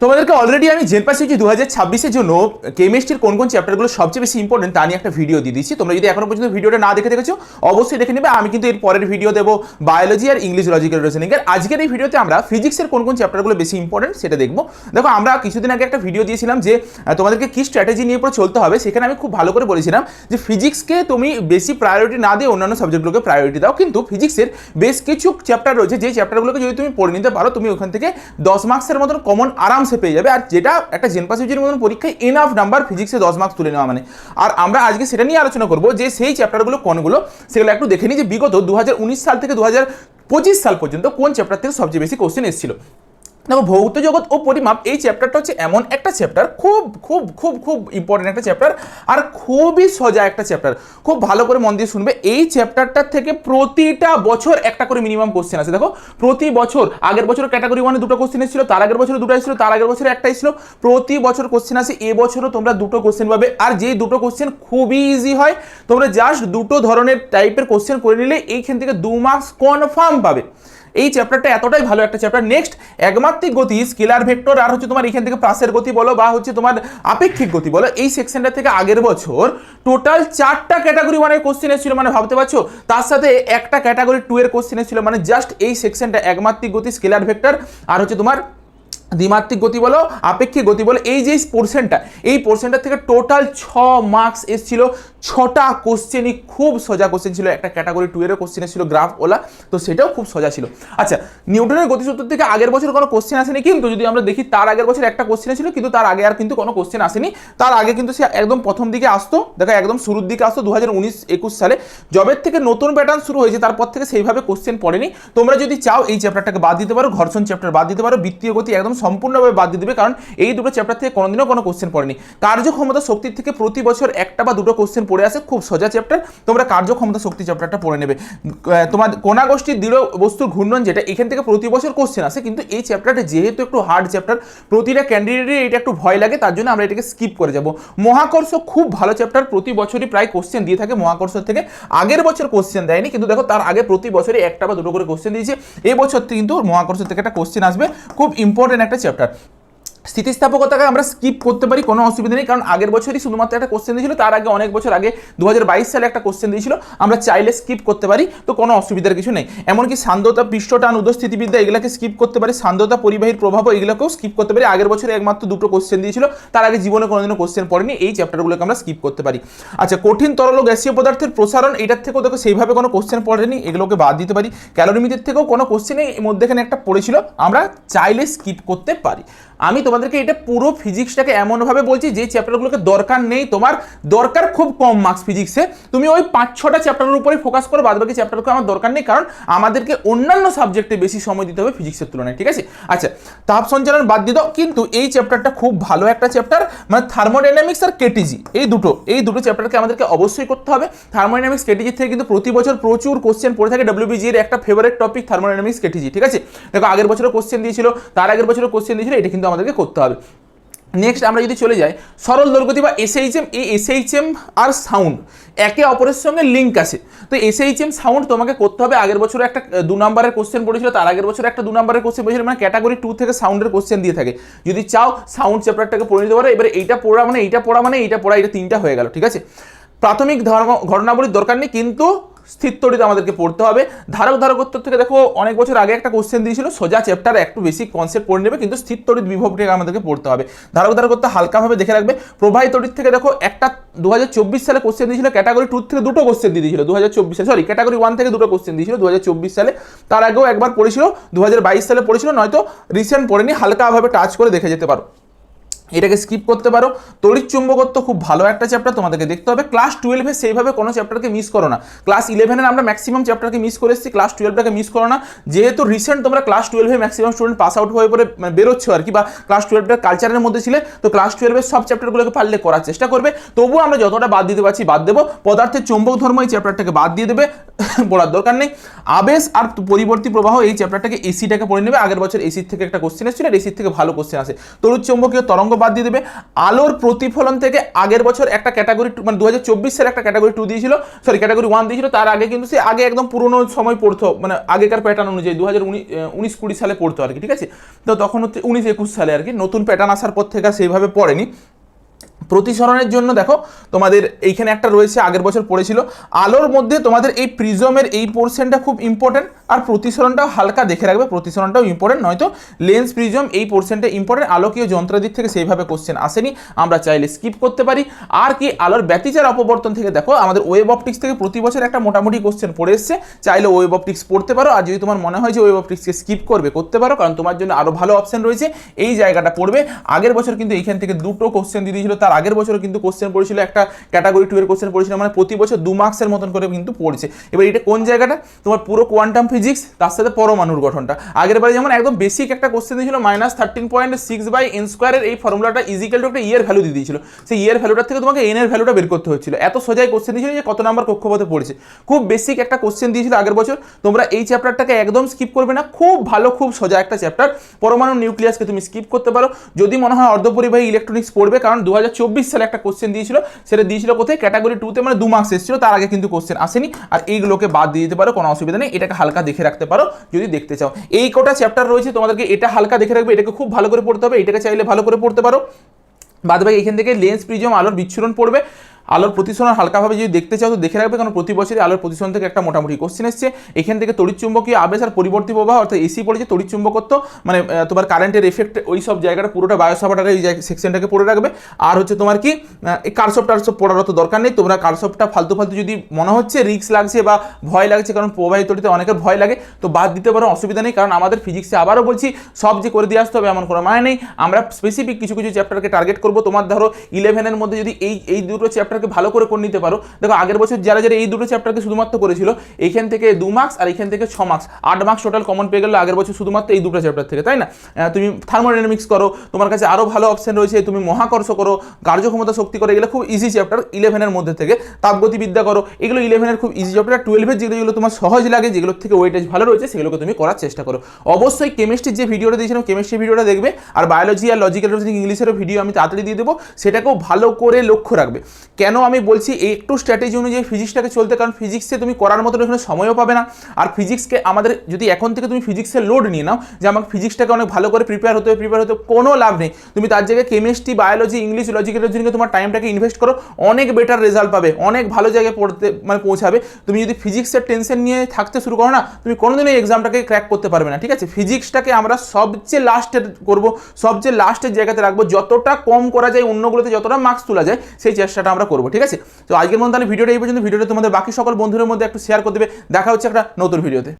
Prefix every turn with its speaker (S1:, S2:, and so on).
S1: তোমাদেরকে অলরেডি আমি জেনপাসিজি 2026-এর জন্য কেমিস্ট্রির কোন কোন চ্যাপ্টারগুলো সবচেয়ে বেশি ইম্পর্টেন্ট তা নিয়ে একটা ভিডিও দিয়ে দিচ্ছি। তোমরা যদি এখনো পর্যন্ত ভিডিওটা না দেখে দেখেছো অবশ্যই দেখে নেবে। আমি কিন্তু এর পরের ভিডিও দেবো বায়োলজি আর ইংলিশ লজিক্যাল রিজনিং এর। আজকের এই ভিডিওতে আমরা ফিজিক্সের কোন কোন চ্যাপ্টারগুলো বেশি ইম্পর্টেন্ট সেটা দেখবো। দেখো আমরা কিছুদিন আগে একটা ভিডিও দিয়েছিলাম যে তোমাদেরকে কি স্ট্র্যাটেজি নিয়ে পরে চলতে হবে, সেখানে আমি খুব ভালো করে বলেছিলাম যে ফিজিক্সকে তুমি বেশি প্রায়োরিটি না দিয়ে অন্যান্য সাবজেক্টগুলোকে প্রায়োরিটি দাও। কিন্তু ফিজিক্সের বেশ কিছু চ্যাপ্টার রয়েছে যে চ্যাপ্টারগুলোকে যদি তুমি পড়ে নিতে পারো তুমি ওখান থেকে 10 মার্কসের মতন কমন আরামসে পেয়ে যাবে। আর যেটা একটা জেনপাসিজির মতন পরীক্ষায় এনাফ নাম্বার ফিজিক্সে 10 মার্কস তুলে নেওয়া মানে। আর আমরা আজকে সেটা নিয়ে আলোচনা করবো যে সেই চ্যাপ্টারগুলো কোনগুলো, সেগুলো একটু দেখে নিই যে বিগত 2019 সাল থেকে 2025 সাল পর্যন্ত কোন চ্যাপ্টার থেকে সবচেয়ে বেশি কোশ্চেন এসেছিল। দেখো ভৌত জগৎ ও পরিমাপ এই চ্যাপ্টারটা হচ্ছে এমন একটা চ্যাপ্টার, খুব খুব খুব খুব ইম্পর্টেন্ট একটা চ্যাপ্টার আর খুবই সোজা একটা চ্যাপ্টার। খুব ভালো করে মন দিয়ে শুনবে। এই চ্যাপ্টারটার থেকে প্রতিটা বছর একটা করে মিনিমাম কোশ্চেন আছে। দেখো প্রতি বছর, আগের বছর ক্যাটাগরি 1-এ দুটো কোশ্চেন এসেছিল, তার আগের বছর দুটো এসেছিল, তার আগের বছর একটা এসেছিল। প্রতি বছর কোশ্চেন আসে, এবছরও তোমরা দুটো কোশ্চেন পাবে। আর যেই দুটো কোশ্চেন খুবই ইজি হয়, তোমরা জাস্ট দুটো ধরনের টাইপের কোশ্চেন করে নিলে এইখান থেকে 2 মার্কস কনফার্ম পাবে। এই চ্যাপ্টারটা এতটাই ভালো একটা চ্যাপ্টার। নেক্সট একমাত্রিক গতি, স্কেলার ভেক্টর আর হচ্ছে তোমার এখান থেকে প্রাসের গতি বলো বা হচ্ছে তোমার আপেক্ষিক গতি বলো, এই সেকশনটা থেকে আগের বছর টোটাল 4টা ক্যাটাগরি 1-এর কোশ্চেন এসেছিল, মানে ভাবতে পারছো। তার সাথে একটা ক্যাটাগরি 2-এর কোশ্চেন এসেছিল, মানে জাস্ট এই সেকশনটা একমাত্রিক গতি, স্কেলার ভেক্টর আর হচ্ছে তোমার দ্বিমাত্রিক গতি বলো, আপেক্ষিক গতি বলো, এই যে পোর্শনটা, এই পোর্শনটা থেকে টোটাল 6 মার্কস এসেছিল। 6টা কোশ্চেনই খুব সোজা কোশ্চেন ছিল। একটা ক্যাটাগরি 2-এর কোশ্চেন ছিল গ্রাফ ওলা, তো সেটাও খুব সোজা ছিল। আচ্ছা, নিউটনের গতিসূত্র থেকে আগের বছর কোনো কোশ্চেন আসেনি, কিন্তু যদি আমরা দেখি তার আগের বছর একটা কোশ্চেন ছিল, কিন্তু তার আগে আর কিন্তু কোনো কোশ্চেন আসেনি। তার আগে কিন্তু সে একদম প্রথম দিকে আসতো, দেখো একদম শুরুর দিকে আসতো 2019-21 সালে। জবের থেকে নতুন প্যাটার্ন শুরু হয়েছে তারপর থেকে সেইভাবে কোশ্চেন পড়েনি। তোমরা যদি চাও এই চ্যাপ্টারটাকে বাদ দিতে পারো, ঘর্ষণ চ্যাপ্টার বাদ দিতে পারো, বৃত্তীয় গতি একদম সম্পূর্ণভাবে বাদ দিয়ে দেবে, কারণ এই দুটো চ্যাপ্টার থেকে কোনোদিনও কোনো কোশ্চেন পড়েনি। কার্যক্ষমতা শক্তির থেকে প্রতি বছর একটা বা দুটো কোশ্চেন পড়ে আসে, খুব সোজা চ্যাপ্টার। তোমরা কার্যক্ষমতা শক্তি চ্যাপ্টারটা পড়ে নেবে। তোমার কোনা গোষ্ঠীর দৃঢ় বস্তুর ঘূর্ণন, যেটা এখান থেকে প্রতি বছর কোশ্চেন আসে, কিন্তু এই চ্যাপ্টারটা যেহেতু একটু হার্ড চ্যাপ্টার, প্রতিটা ক্যান্ডিডেটের এটা একটু ভয় লাগে, তার জন্য আমরা এটাকে স্কিপ করে যাব। মহাকর্ষ খুব ভালো চ্যাপ্টার, প্রতি বছরই প্রায় কোশ্চেন দিয়ে থাকে মহাকর্ষ থেকে। আগের বছর কোশ্চেন দেয়নি, কিন্তু দেখো তার আগে প্রতি বছরই একটা বা দুটো করে কোশ্চেন দিয়েছে। এই বছর কিন্তু মহাকর্ষ থেকে একটা কোশ্চেন আসবে, খুব ইম্পর্টেন্ট একটা চ্যাপ্টার। স্থিতিস্থাপকতাকে আমরা স্কিপ করতে পারি, কোনো অসুবিধা নেই, কারণ আগের বছরই শুধুমাত্র একটা কোশ্চেন দিয়েছিল, তার আগে অনেক বছর আগে 2022 সালে একটা কোশ্চেন দিয়েছিল, আমরা চাইলে স্কিপ করতে পারি, তো কোনো অসুবিধার কিছু নেই। এমনকি সান্দ্রতা, পৃষ্ঠটান, উদস্থিতিবিদ্যা এগুলোকে স্কিপ করতে পারি, সান্দ্রতা, পরিবাহীর প্রভাব এগুলোকেও স্কিপ করতে পারি। আগের বছরে একমাত্র দুটো কোশ্চেন দিয়েছিল, তার আগে জীবনে কোনোদিনও কোশ্চেন পড়েনি, এই চ্যাপ্টারগুলোকে আমরা স্কিপ করতে পারি। আচ্ছা, কঠিন তরল ও গ্যাসীয় পদার্থের প্রসারণ, এটার থেকেও দেখো সেইভাবে কোনো কোশ্চেন পড়েনি, এগুলোকে বাদ দিতে পারি। ক্যালোরিমিটার থেকেও কোনো কোশ্চেনে মধ্যেখানে একটা পড়েছিল, আমরা চাইলে স্কিপ করতে পারি। আমি তোমাদেরকে এটা পুরো ফিজিক্সটাকে এমনভাবে বলছি যে চ্যাপ্টারগুলোকে দরকার নেই, তোমার দরকার খুব কম মার্কস ফিজিক্সে, তুমি ওই 5-6টা চ্যাপ্টারের উপরে ফোকাস করো, বাদ বাকি চ্যাপ্টারকে আমার দরকার নেই, কারণ আমাদেরকে অন্যান্য সাবজেক্টে বেশি সময় দিতে হবে ফিজিক্সের তুলনায়, ঠিক আছে। আচ্ছা, তাপ সঞ্চালন বাদ দিয়ে দাও, কিন্তু এই চ্যাপ্টারটা খুব ভালো একটা চ্যাপ্টার, মানে থার্মোডাইনামিক্স আর কেটিজি, এই দুটো চ্যাপ্টারকে আমাদেরকে অবশ্যই করতে হবে। থার্মোডাইনামিক্স কেটিজি থেকে কিন্তু প্রতি বছর প্রচুর কোশ্চেন পড়ে থাকে। WBG এর একটা ফেভারিট টপিক থার্মোডাইনামিক্স কেটিজি, ঠিক আছে। দেখো আগের বছরও কোশ্চেন দিয়েছিল, তার আগের বছরও কোশ্চেন দিয়েছিল, এটা কিন্তু আমাদেরকে করতে হবে। নেক্সট আমরা যদি চলে যাই সরল দৈর্ঘ্যতি বা এসএইচএম, এই এসএইচএম আর সাউন্ড একে অপরের সঙ্গে লিঙ্ক আছে, তো এসএইচএম সাউন্ড তোমাকে করতে হবে। আগের বছর একটা 2 নম্বরের কোশ্চেন পড়েছিল, তার আগের বছর একটা 2 নম্বরের কোশ্চেন পড়েছিল, মানে ক্যাটাগরি 2 থেকে সাউন্ডের কোশ্চেন দিয়ে থাকে। যদি চাও সাউন্ড চ্যাপ্টারটাকে পড়ে নিতে পারো। এবারে এইটা পড়া মানে এইটা পড়া মানে এইটা পড়া, এটা 3টা হয়ে গেল, ঠিক আছে। প্রাথমিক ঘটনাবলীর দরকার নেই, কিন্তু স্থির তড়িৎ আমাদেরকে পড়তে হবে। ধারক ধারকত্ব থেকে দেখো অনেক বছর আগে একটা কোশ্চেন দিয়েছিল, সোজা চ্যাপ্টার, একটু বেশি কনসেপ্ট পড়ে নেবে, কিন্তু স্থির তড়িৎ বিভবটাকে আমাদেরকে পড়তে হবে। ধারক ধারকত্ব হালকাভাবে দেখে রাখবে। প্রবাহী তড়িৎ থেকে দেখো একটা 2024 সালে কোশ্চেন দিয়েছিল, ক্যাটাগরি 2 থেকে দুটো কোশ্চেন দিয়ে দিয়েছিল 2024 সালে, সরি ক্যাটাগরি 1 থেকে দুটো কোশ্চেন দিয়েছিল 2024 সালে, তার আগেও একবার পড়েছিল 2022 সালে পড়েছিল, নয়তো রিসেন্ট পড়েনি, হালকাভাবে টাচ করে দেখে যেতে পারো, এটাকে স্কিপ করতে পারো। তড়িৎ চুম্বকত্ব খুব ভালো একটা চ্যাপ্টার, তোমাদেরকে দেখতে হবে। ক্লাস 12-এ সেইভাবে কোনো চ্যাপ্টারকে মিস করো না। ক্লাস 11-এর আমরা ম্যাক্সিমাম চ্যাপ্টারকে মিস করে এসেছি, ক্লাস 12টাকে মিস করো না। যেহেতু রিসেন্ট তোমরা ক্লাস 12-এ ম্যাক্সিমাম স্টুডেন্ট পাস আউট হয়ে পরে বেরোচ্ছ আর কি, বা ক্লাস 12টার কালচারের মধ্যে ছিলে, তো ক্লাস 12-এর সব চ্যাপ্টারগুলোকে পারলে করার চেষ্টা করবে। তবুও আমরা যতটা বাদ দিতে পারছি বাদ দেবো। পদার্থের চৌম্বক ধর্ম এই চ্যাপ্টারটাকে বাদ দিয়ে দেবে, পড়ার দরকার নেই। আবেশ আর পরিবর্তী প্রবাহ এই চ্যাপ্টারটাকে, এসিটাকে পড়ে নেবে। আগের বছর এসির থেকে একটা কোশ্চেন এসেছিল, এসির থেকে ভালো কোশ্চেন আসে। তড়িৎ চৌম্বকীয় তরঙ্গ বাদ দিয়ে দেবে। আলোর প্রতিফলন থেকে আগের বছর একটা ক্যাটাগরি মানে 2024 সালে একটা ক্যাটাগরি 2 দিয়েছিল, সরি ক্যাটাগরি 1 দিয়েছিল, তার আগে কিন্তু সে আগে একদম পুরোনো সময় পড়তো, মানে আগেকার প্যাটার্ন অনুযায়ী 2019-20 সালে পড়তো আর কি, ঠিক আছে। তো তখন হচ্ছে 19-21 সালে আর কি, নতুন প্যাটার্ন আসার পর থেকে সেইভাবে পড়েনি। প্রতিসরণের জন্য দেখো তোমাদের এইখানে একটা রয়েছে, আগের বছর পড়েছিল। আলোর মধ্যে তোমাদের এই প্রিজমের এই পোর্শনটা খুব ইম্পর্টেন্ট, আর প্রতিসরণটাও হালকা দেখে রাখবে, প্রতিসরণটাও ইম্পর্টেন্ট, নয়তো লেন্স প্রিজম এই পোর্শনটা ইম্পর্টেন্ট। আলোকীয় যন্ত্রাদির থেকে সেইভাবে কোশ্চেন আসেনি, আমরা চাইলে স্কিপ করতে পারি। আর কি আলোর ব্যতিচার অপবর্তন থেকে দেখো আমাদের ওয়েব অপটিক্স থেকে প্রতি বছর একটা মোটামুটি কোশ্চেন পড়ে এসছে, চাইলে ওয়েব অপটিক্স পড়তে পারো। আর যদি তোমার মনে হয় যে ওয়েব অপটিক্সকে স্কিপ করবে, করতে পারো, কারণ তোমার জন্য আরও ভালো অপশন রয়েছে, এই জায়গাটা পড়বে। আগের বছর কিন্তু এইখান থেকে দুটো কোশ্চেন দিয়ে দিয়েছিল, তার আগের বছরও কিন্তু কোশ্চেন পড়েছিল, একটা ক্যাটাগরি 2 এর কোশ্চেন পড়েছিল, মানে প্রতি বছর 2 মার্কসের মতন করে কিন্তু পড়ছে। এবার এটা কোন জায়গাটা, তোমার পুরো কোয়ান্টাম ফিজিক্স তার সাথে পরমাণুর গঠনটা। আগের বারে যেমন একদম বেসিক একটা কোশ্চেন দিয়েছিল -13.6/n² এর এই ফর্মুলাটা ইজিক্যাল টু একটা ইয়ের ভ্যালু দিয়ে দিয়েছিল, সেই ইয়ের ভ্যালুটার থেকে তোমাকে এন এর ভ্যালুটা বের করতে হচ্ছিল। এত সোজাই কোশ্চেন দিয়েছিল যে কত নাম্বার কক্ষপথে পড়েছে, খুব বেসিক একটা কোশ্চেন দিয়েছিল আগের বছর। তোমরা এই চ্যাপ্টারটাকে একদম স্কিপ করবে না, খুব ভালো খুব সোজা একটা চ্যাপ্টার। পরমাণু নিউক্লিয়াসকে তুমি স্কিপ করতে পারো যদি মনে হয় অর্ধপরিবাহী ইলেকট্রনিক্স পড়বে, কারণ 2024 সালে একটা কোশ্চেন দিয়েছিল, সেটা দিয়েছিল কোথায়, ক্যাটাগরি 2 তে, মানে 2 মার্কস এসেছিল, তার আগে কিন্তু কোশ্চেন আসেনি। আর এইগুলোকে বাদ দিয়ে দিতে পারো, কোনো অসুবিধা নেই, এটাকে হালকা দেখে রাখতে পারো যদি দেখতে চাও। এই কটা চ্যাপ্টার রয়েছে, তোমাদেরকে এটা হালকা দেখে রাখবে, এটাকে খুব ভালো করে পড়তে হবে, এটাকে চাইলে ভালো করে পড়তে পারো। বাদ বাকি এখান থেকে লেন্স প্রিজম আলোর বিচ্ছুরণ পড়বে। আলোর প্রতিসরণ হালকাভাবে যদি দেখতে চাও তো দেখে রাখবে, কারণ প্রতি বছরই আলোর প্রতিসরণ থেকে একটা মোটামুটি কোশ্চেন এসছে। এখান থেকে তড়িৎচুম্বকীয় আবেশ আর পরিবর্তী প্রবাহ, অর্থাৎ এসি পড়েছে, তড়িৎচুম্বকত্ব মানে তোমার কারেন্টের এফেক্ট, ওই সব জায়গাটা পুরোটা বায়োসাভার্টার এই সেকশনটাকে পড়ে রাখবে। আর হচ্ছে তোমার কি এই কারসব টারসব পড়ার অত দরকার নেই, তোমরা কারসবটা ফালতু ফালতু যদি মনে হচ্ছে রিস্ক লাগছে বা ভয় লাগছে, কারণ প্রবাহিত তড়িতে অনেকের ভয় লাগে, তো বাদ দিতে পারো, অসুবিধা নেই। কারণ আমাদের ফিজিক্সে আবারও বলছি সব যে করে দিয়ে আসতে হবে এমন কোনো মানে নেই, আমরা স্পেসিফিক কিছু কিছু চ্যাপ্টারকে টার্গেট করবো। তোমার ধরো 11-এর মধ্যে যদি এই দুটো চ্যাপ্টারকে ভালো করে নিতে পারো। দেখো আগের বছর যারা যারা এই দুটো চ্যাপ্টারকে শুধুমাত্র করেছিল, এইখান থেকে 2 মার্কস আর এইখান থেকে 6 মার্কস, 8 মার্কস টোটাল কমন পেয়ে গেল আগের বছর শুধুমাত্র এই দুটো চ্যাপ্টার থেকে, তাই না? তুমি থার্মোডাইনামিক্স করো, তোমার কাছে আরও ভালো অপশন রয়েছে, তুমি মহাকর্ষ করো, কার্যক্ষমতা শক্তি করো, এগুলো খুব ইজি চ্যাপ্টার 11-এর মধ্যে থেকে। তাপগতিবিদ্যা করো, এগুলো 11-এর খুব ইজি চ্যাপ্টার। 12-এর যেগুলো তোমার সহজ লাগে, যেগুলোর থেকে ওয়েটেজ ভালো রয়েছে, সেগুলোকে তুমি করার চেষ্টা করো। অবশ্যই কেমিস্ট্রির যে ভিডিওটা দিয়েছিলাম, কেমিস্ট্রি ভিডিওটা দেখবে, আর বায়োলজি আর লজিক্যাল রিজনিং ইংলিশেরও ভিডিও আমি তাড়াতাড়ি দিয়ে দেবো, সেটাকেও ভালো করে লক্ষ্য রাখবে। কেন আমি বলছি একটু স্ট্র্যাটেজি অনুযায়ী ফিজিক্সটাকে চলতে, কারণ ফিজিক্সে তুমি করার মতো এখানে সময়ও পাবে না। আর ফিজিক্সকে আমাদের যদি এখন থেকে তুমি ফিজিক্সের লোড নিয়ে নাও যে আমাকে ফিজিক্সটাকে অনেক ভালো করে প্রিপেয়ার হতে কোনো লাভ নেই। তুমি তার জায়গায় কেমিস্ট্রি, বায়োলজি, ইংলিশ, লজিক্যাল রিজনিংয়ে তোমার টাইমটাকে ইনভেস্ট করো, অনেক বেটার রেজাল্ট পাবে, অনেক ভালো জায়গায় পড়তে মানে পৌঁছাবে। তুমি যদি ফিজিক্সের টেনশন নিয়ে থাকতে শুরু করো না, তুমি কোনোদিন এই এক্সামটাকে ক্র্যাক করতে পারবে না, ঠিক আছে? ফিজিক্সটাকে আমরা সবচেয়ে লাস্টে করবো, সবচেয়ে লাস্টের জায়গাতে রাখবো, যতটা কম করা যায়, অন্যগুলোতে যতটা মার্কস তোলা যায় সেই চেষ্টাটা আমরা করবো, ঠিক আছে? তো আজকের মধ্যে ভিডিওটা এই পর্যন্ত। ভিডিওটা তোমাদের বাকি সকল বন্ধুদের মধ্যে একটু শেয়ার করে দেবে। দেখা হচ্ছে একটা নতুন ভিডিওতে।